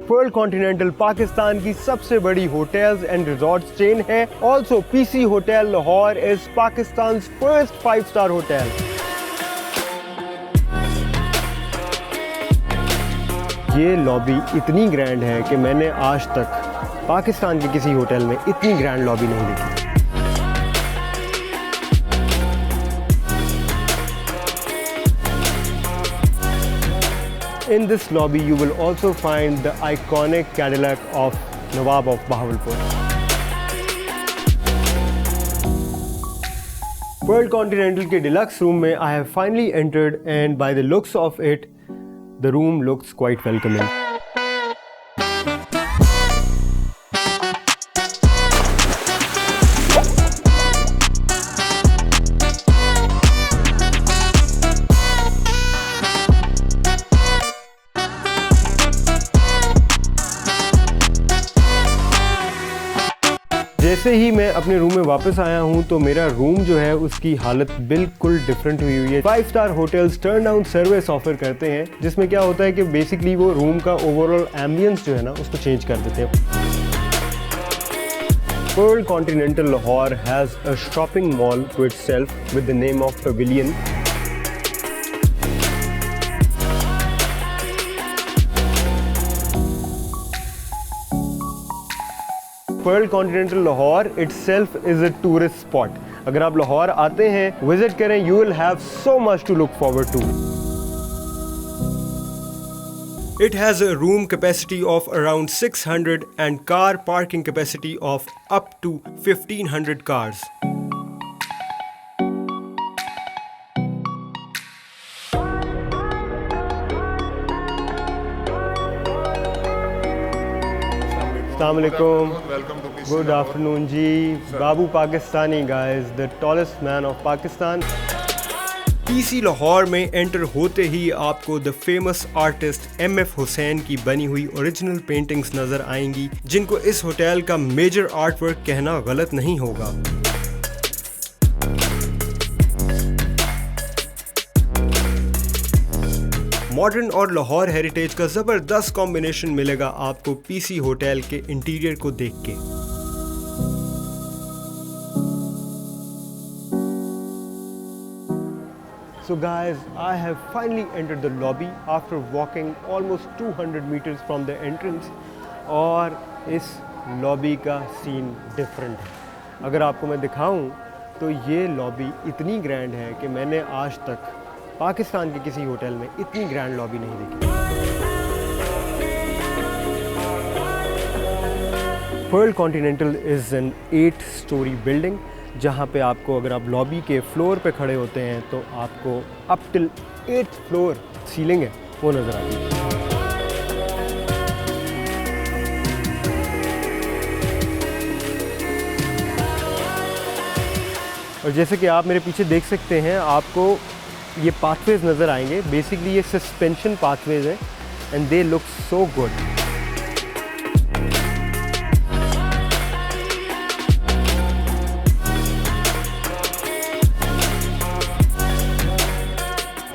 Perl continental Pakistan की सबसे बड़ी होटल्स एंड रिजॉर्ट्स चेन है। Also PC hotel Lahore is Pakistan first 5-star hotel. ये लॉबी इतनी ग्रैंड है कि मैंने आज तक पाकिस्तान के किसी होटल में इतनी ग्रैंड लॉबी नहीं देखी। In this lobby, you will also find the iconic Cadillac of Nawab of Bahawalpur. Pearl Continental के deluxe room में I have finally entered, and by the looks of it, the room looks quite welcoming. जैसे ही मैं अपने room में वापस आया हूं तो मेरा रूम जो है उसकी हालत बिल्कुल डिफरेंट हुई है। 5-star hotels turn down service offer करते हैं, जिसमें क्या होता है कि बेसिकली वो रूम का ओवरऑल एम्बियंस जो है ना उसको चेंज कर देते हैं। Pearl Continental Lahore has a shopping mall to itself with the name of Pavilion. Pearl Continental Lahore itself is a tourist spot. अगर आप लाहौर आते हैं, विजिट करें, you will have so much to look forward to. It has a room capacity of around 600 and car parking capacity of up to 1500 cars. Assalamualaikum. Welcome to PC Good Lahore. afternoon ji. Babu Pakistani guys, the tallest man of Pakistan. PC Lahore में enter होते ही आपको the famous artist MF Hussain की बनी हुई original paintings नजर आएंगी, जिनको इस होटल का मेजर आर्ट वर्क कहना गलत नहीं होगा। मॉडर्न और लाहौर हेरिटेज का जबरदस्त कॉम्बिनेशन मिलेगा आपको पीसी होटल के इंटीरियर को देख के। So guys, I have finally entered the lobby after walking almost 200 meters from the entrance, और इस लॉबी का सीन डिफरेंट है। अगर आपको मैं दिखाऊं तो ये लॉबी इतनी ग्रैंड है कि मैंने आज तक पाकिस्तान के किसी होटल में इतनी ग्रैंड लॉबी नहीं देखी। Perl continental is an 8-story building, जहाँ पे आपको अगर आप लॉबी के फ्लोर पे खड़े होते हैं तो आपको up till 8th floor ceiling है वो नज़र आती है। और जैसे कि आप मेरे पीछे देख सकते हैं, आपको ये पाथवेज नज़र आएंगे। बेसिकली ये सस्पेंशन पाथवेज है and they look so good.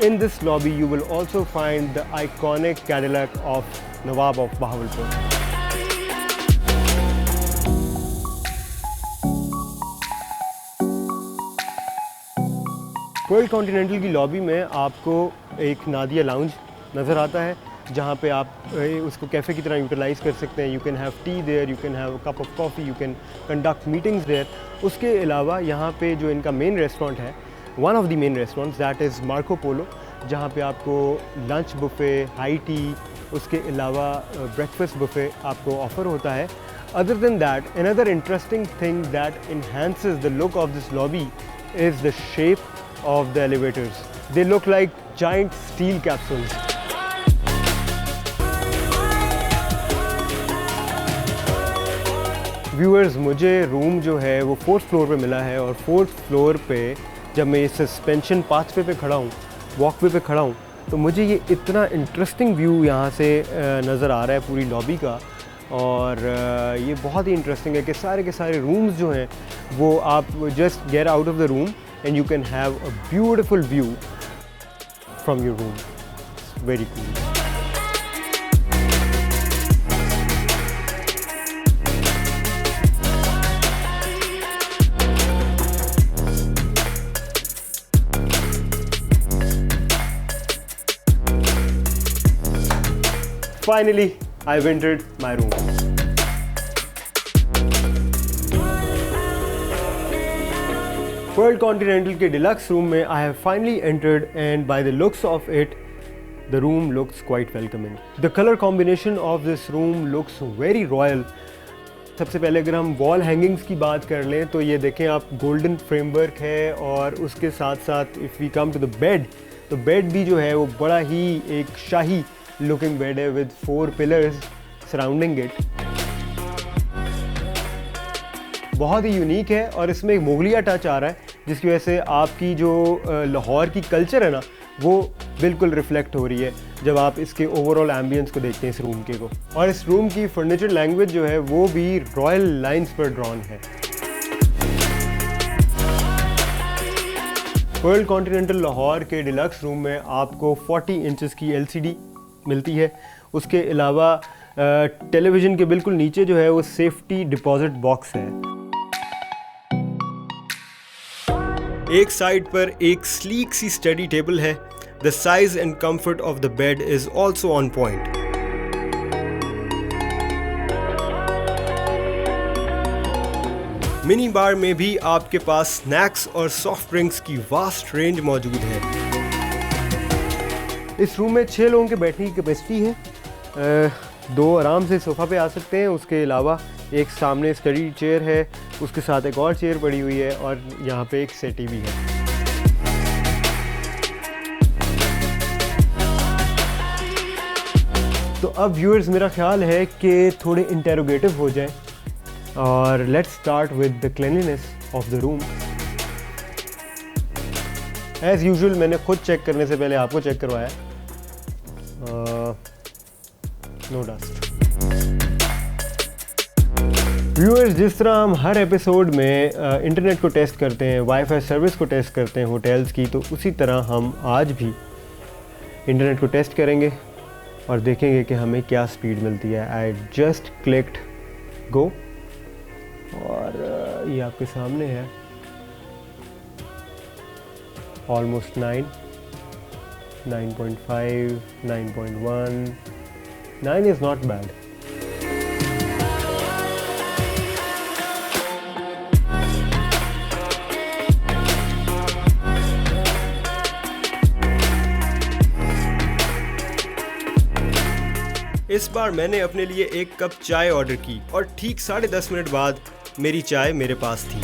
In this lobby you will also find the iconic Cadillac of Nawab of Bahawalpur. Perl Continental की लॉबी में आपको एक नादिया लाउंज नज़र आता है, जहाँ पे आप उसको कैफ़े की तरह यूटिलाइज़ कर सकते हैं। You can have tea there, you can have a cup of coffee, you can conduct meetings there. उसके अलावा यहाँ पे जो इनका मेन रेस्टोरेंट है, one of the main restaurants, that is Marco Polo, जहाँ पे आपको लंच बुफ़े, हाई टी, उसके अलावा ब्रेकफास्ट बुफ़े आपको ऑफ़र होता है। Other than that, another interesting thing that enhances the look of this lobby is the shape of the elevators. They look like giant steel capsules. Viewers, मुझे room जो है वो 4th floor पे मिला है, और 4th फ्लोर पे जब मैं इस सस्पेंशन पाथवे पे खड़ा हूँ, वॉकवे पे खड़ा हूँ, तो मुझे ये इतना इंटरेस्टिंग व्यू यहाँ से नज़र आ रहा है पूरी लॉबी का। और ये बहुत ही इंटरेस्टिंग है कि सारे के सारे रूम्स जो हैं वो आप just get out of the room and you can have a beautiful view from your room. It's very cool. finally I've entered my room. Pearl Continental के डिलक्स रूम में I have finally entered and by the looks of it, the room looks quite welcoming. The color combination of this room looks very royal. सबसे पहले अगर हम wall hangings की बात कर लें तो ये देखें आप गोल्डन फ्रेमवर्क है और उसके साथ साथ if we come to the bed तो बेड भी जो है वो बड़ा ही एक शाही लुकिंग बेड है विद 4 पिलर्स सराउंडिंग इट। बहुत ही यूनिक है और इसमें एक मुगलिया टच आ रहा है जिसकी वजह से आपकी जो लाहौर की कल्चर है ना वो बिल्कुल रिफ्लेक्ट हो रही है जब आप इसके ओवरऑल एम्बियंस को देखते हैं इस रूम के को। और इस रूम की फर्नीचर लैंग्वेज जो है वो भी रॉयल लाइंस पर ड्रॉन है। पर्ल कॉन्टिनेंटल लाहौर के डिलक्स रूम में आपको 40 इंचेस की LCD मिलती है। उसके अलावा टेलीविज़न के बिल्कुल नीचे जो है वो सेफ्टी डिपॉजिट बॉक्स है। एक साइड पर एक स्लीक सी स्टडी टेबल है। The size and comfort of the bed is also on point. Mini bar में भी आपके पास स्नैक्स और सॉफ्ट ड्रिंक्स की वास्ट रेंज मौजूद है। इस रूम में 6 लोगों के बैठने की कैपेसिटी है। 2 आराम से सोफ़ा पे आ सकते हैं। उसके अलावा एक सामने स्टडी चेयर है, उसके साथ एक और चेयर पड़ी हुई है और यहाँ पे एक सेटी भी है। तो अब व्यूअर्स मेरा ख्याल है कि थोड़े इंटेरोगेटिव हो जाएं और let's start with the cleanliness of the room. As usual मैंने खुद चेक करने से पहले आपको चेक करवाया। No dust. व्यूअर्स जिस तरह हम हर एपिसोड में इंटरनेट को टेस्ट करते हैं, वाईफाई सर्विस को टेस्ट करते हैं होटल्स की, तो उसी तरह हम आज भी इंटरनेट को टेस्ट करेंगे और देखेंगे कि हमें क्या स्पीड मिलती है। आई जस्ट क्लिक्ड गो और ये आपके सामने है ऑलमोस्ट 9, 9.5, 9.1, 9 is not bad. इस बार मैंने अपने लिए 1 कप चाय ऑर्डर की और ठीक 10:30 मिनट बाद मेरी चाय मेरे पास थी।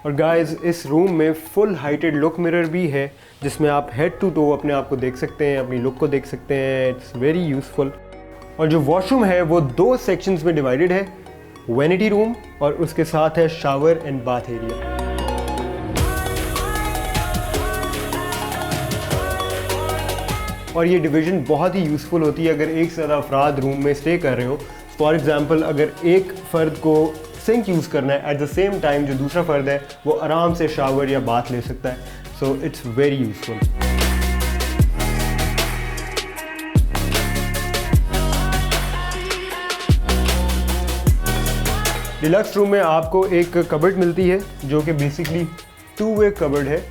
और गाइस इस रूम में फुल हाइटेड लुक मिरर भी है जिसमें आप हेड टू टो अपने आप को देख सकते हैं, अपनी लुक को देख सकते हैं। It's very useful. और जो वॉशरूम है वो 2 सेक्शंस में डिवाइडेड है, वैनिटी रूम और उसके साथ है शावर एंड बाथ एरिया। और ये डिवीज़न बहुत ही यूज़फुल होती है अगर एक से ज़्यादा अफराद रूम में स्टे कर रहे हो। फॉर एग्ज़ाम्पल अगर एक फ़र्द को सिंक यूज़ करना है एट द सेम टाइम जो दूसरा फ़र्द है वो आराम से शावर या बाथ ले सकता है। So it's very useful. Deluxe room में आपको एक कबर्ड मिलती है जो कि बेसिकली 2-वे कबर्ड है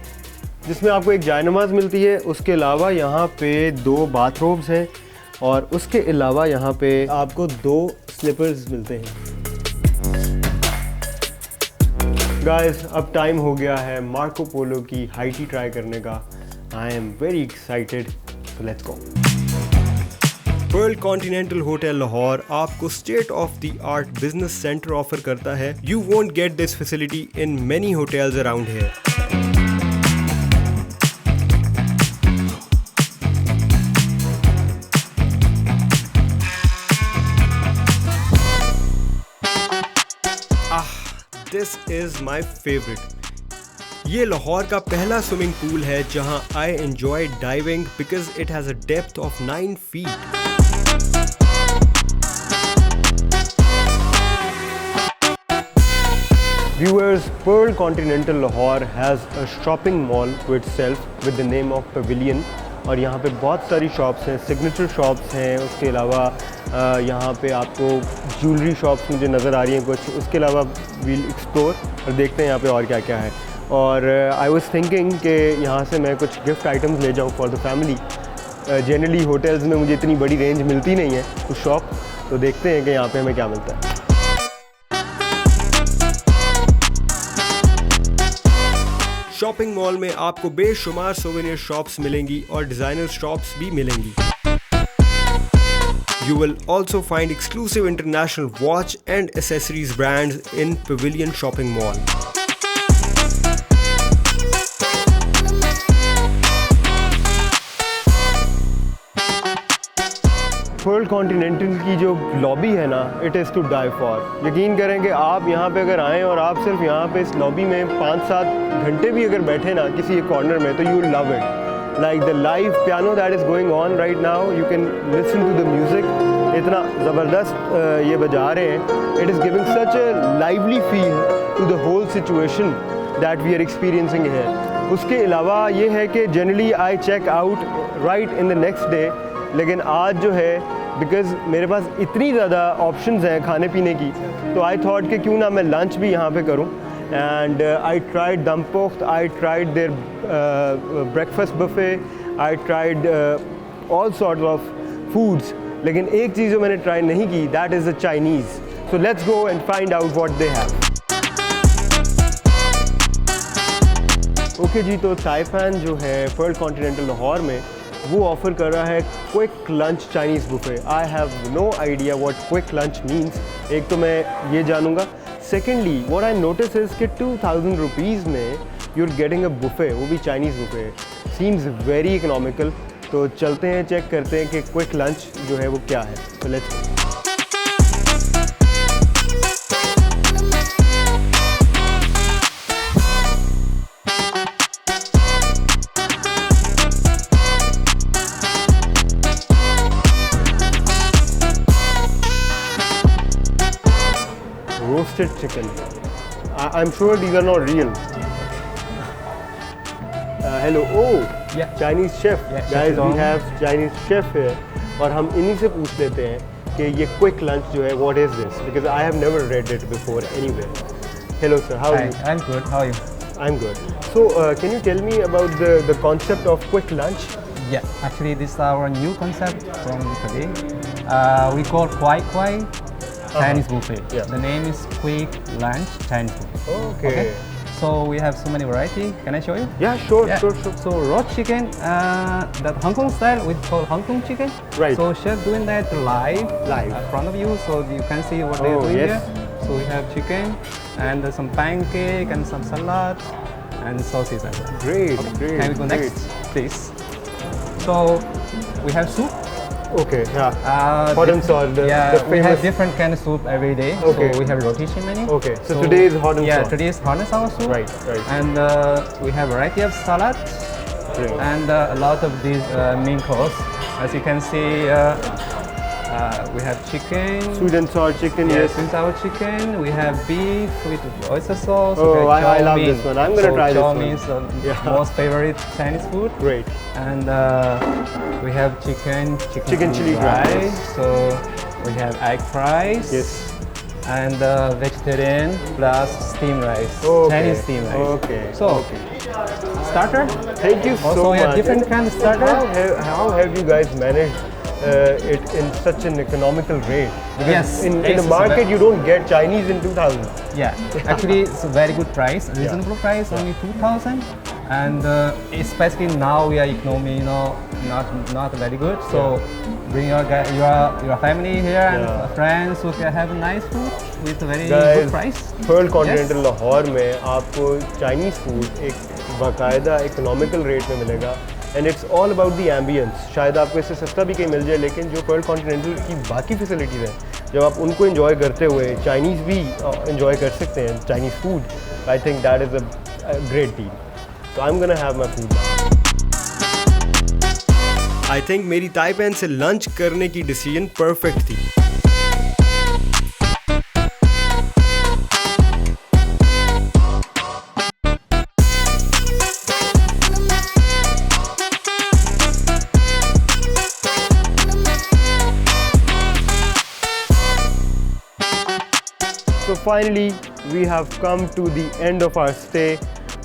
जिसमें आपको एक जायनमाज मिलती है। उसके अलावा यहाँ पे 2 बाथरोब्स हैं और उसके अलावा यहाँ पे आपको 2 स्लीपर्स मिलते हैं। गाइस अब टाइम हो गया है मार्को पोलो की हाई टी ट्राई करने का। I am very excited, so let's go. Pearl Continental hotel Lahore आपको state of the art business centre offer करता है। You won't get this facility in many hotels around here. This is my favorite. ये लाहौर का पहला swimming pool है जहां I enjoy diving because it has a depth of 9 feet. Viewers, Pearl Continental Lahore has a shopping mall to itself with the name of Pavilion, और यहाँ पे बहुत सारी शॉप्स हैं, सिग्नेचर शॉप्स हैं। उसके अलावा यहाँ पे आपको ज्वेलरी शॉप्स मुझे नज़र आ रही हैं कुछ। उसके अलावा वील एक्सप्लोर और देखते हैं यहाँ पे और क्या क्या है। और आई वाज थिंकिंग कि यहाँ से मैं कुछ गिफ्ट आइटम्स ले जाऊँ for the family. Generally hotels में मुझे इतनी बड़ी रेंज मिलती नहीं है कुछ शॉप, तो देखते हैं कि यहाँ पे हमें क्या मिलता है। शॉपिंग मॉल में आपको बेशुमार सोवेनियर शॉप्स मिलेंगी और डिज़ाइनर शॉप्स भी मिलेंगी। You will also find exclusive international watch and accessories brands in Pavilion Shopping Mall. Pearl Continental की जो लॉबी है ना, it is to die for. यकीन करें कि आप यहाँ पे अगर आएँ और आप सिर्फ यहाँ पे इस लॉबी में 5-7 घंटे भी अगर बैठे ना किसी एक कॉर्नर में, तो you will love it. Like the live piano that is going on right now, you can listen to the music. इतना ज़बरदस्त ये बजा रहे हैं। It is giving such a lively feel to the whole situation that we are experiencing है। उसके अलावा ये है कि generally I check out right in the next day, लेकिन आज जो है बिकॉज़ मेरे पास इतनी ज़्यादा ऑप्शंस हैं खाने पीने की, तो आई थॉट कि क्यों ना मैं लंच भी यहाँ पे करूँ। And I tried Dum Pukht, I tried their breakfast buffet, I tried all sort of foods, लेकिन एक चीज़ जो मैंने ट्राई नहीं की, that is the Chinese. So let's go and find out what they have. Okay जी, तो ताइपान जो है पर्ल कॉन्टिनेंटल लाहौर में, वो ऑफ़र कर रहा है quick lunch Chinese buffet. I have no idea what quick lunch means. एक तो मैं ये जानूँगा। Secondly what I notice is कि 2000 रुपीज़ में you are getting a buffet, वो भी Chinese buffet. Seems very economical. तो चलते हैं, चेक करते हैं कि क्विक लंच जो है वो क्या है। तो let's roasted chicken. I'm sure these are not real. Hello. Oh, Yeah. Chinese chef. Yeah, Guys, chef we have Chinese chef here. और हम इन्हीं से पूछ लेते हैं कि ये quick lunch जो है, what is this? Because I have never read it before anywhere. Hello, sir. How are Hi, you? I'm good. How are you? I'm good. So, can you tell me about the concept of quick lunch? Yeah, actually, this is our new concept from today. We call Kwai Kwai Chinese buffet. Yeah. The name is Quick Lunch Chinese buffet. Okay. So we have so many variety. Can I show you? Yeah, sure, Yeah. sure. So raw chicken, that Hong Kong style, we call Hong Kong chicken. Right. So chef doing that live, Live. in front of you, so you can see what they're Oh, doing yes. here. So we have chicken and some pancake and some salad and sauces as well. Great, great. Can we go great. next, please? So we have soup. Okay, yeah. Hot and Diff- sour, the yeah, we famous. have different kind of soup every day. Okay. So we have rotation menu. Okay, so today is hot and yeah, sour. today is hot and sour soup. Right, right. And we have variety of salad Great. and a lot of these main course. As you can see, we have chicken. Sweet and sour chicken, Yes, yes. sweet and sour chicken. We have beef with oyster sauce. Oh, we have I chow love mein. this one. I'm gonna So try this chow one. mein is the Yeah. most favorite Chinese food. Great. And we have chicken chili fries. So we have egg fries. Yes. And vegetarian plus steamed rice. Okay. Chinese steamed rice. Okay. So okay. starter. Thank you Also so we much. have different kind of starter. How have you guys managed it in such an economical rate? Because Yes, In yes, the it's market, very- you don't get Chinese in 2000. Yeah, actually it's a very good price, reasonable price, only 2,000. And especially now we are economy, not very good. So bring your family here and Yeah. friends who can have nice food with a very Guys, good price. Perl Continental Lahore में आपको Chinese food एक बाकायदा economical rate में मिलेगा। And it's all about the ambience. शायद आपको इससे सस्ता भी कहीं मिल जाए, लेकिन जो पर्ल कॉन्टिनेंटल की बाकी फैसिलिटीज़ हैं, जब आप उनको इंजॉय करते हुए चाइनीज़ भी इंजॉय कर सकते हैं, Chinese food, I think that is a great deal. So I am gonna have my food. I think मेरी ताइपैन से लंच करने की डिसीजन परफेक्ट थी। Finally we have come to the end of our stay.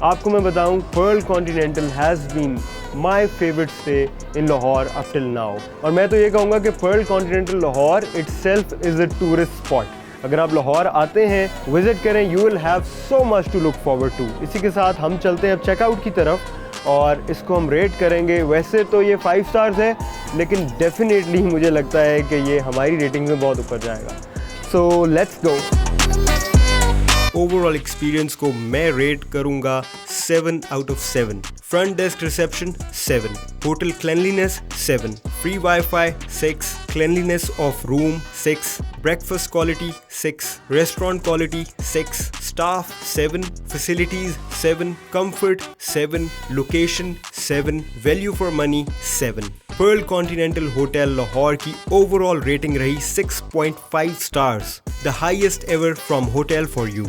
आपको मैं बताऊं, Pearl Continental has been my favourite stay in Lahore up till now. और मैं तो ये कहूँगा कि Pearl Continental Lahore itself is a tourist spot. अगर आप लाहौर आते हैं, विज़िट करें, you will have so much to look forward to. इसी के साथ हम चलते हैं अब चेकआउट की तरफ और इसको हम रेट करेंगे। वैसे तो ये 5 स्टार्स है, लेकिन डेफिनेटली मुझे लगता है कि ये हमारी रेटिंग में बहुत ऊपर जाएगा। सो लेट्स गो। ओवरऑल एक्सपीरियंस को मैं रेट करूंगा 7 out of 7। Front desk reception 7, hotel cleanliness 7, free wifi 6, cleanliness of room 6, breakfast quality 6, restaurant quality 6, staff 7, facilities 7, comfort 7, location 7, value for money 7। Perl Continental hotel Lahore की overall rating रही 6.5 stars, the highest ever from hotel for you.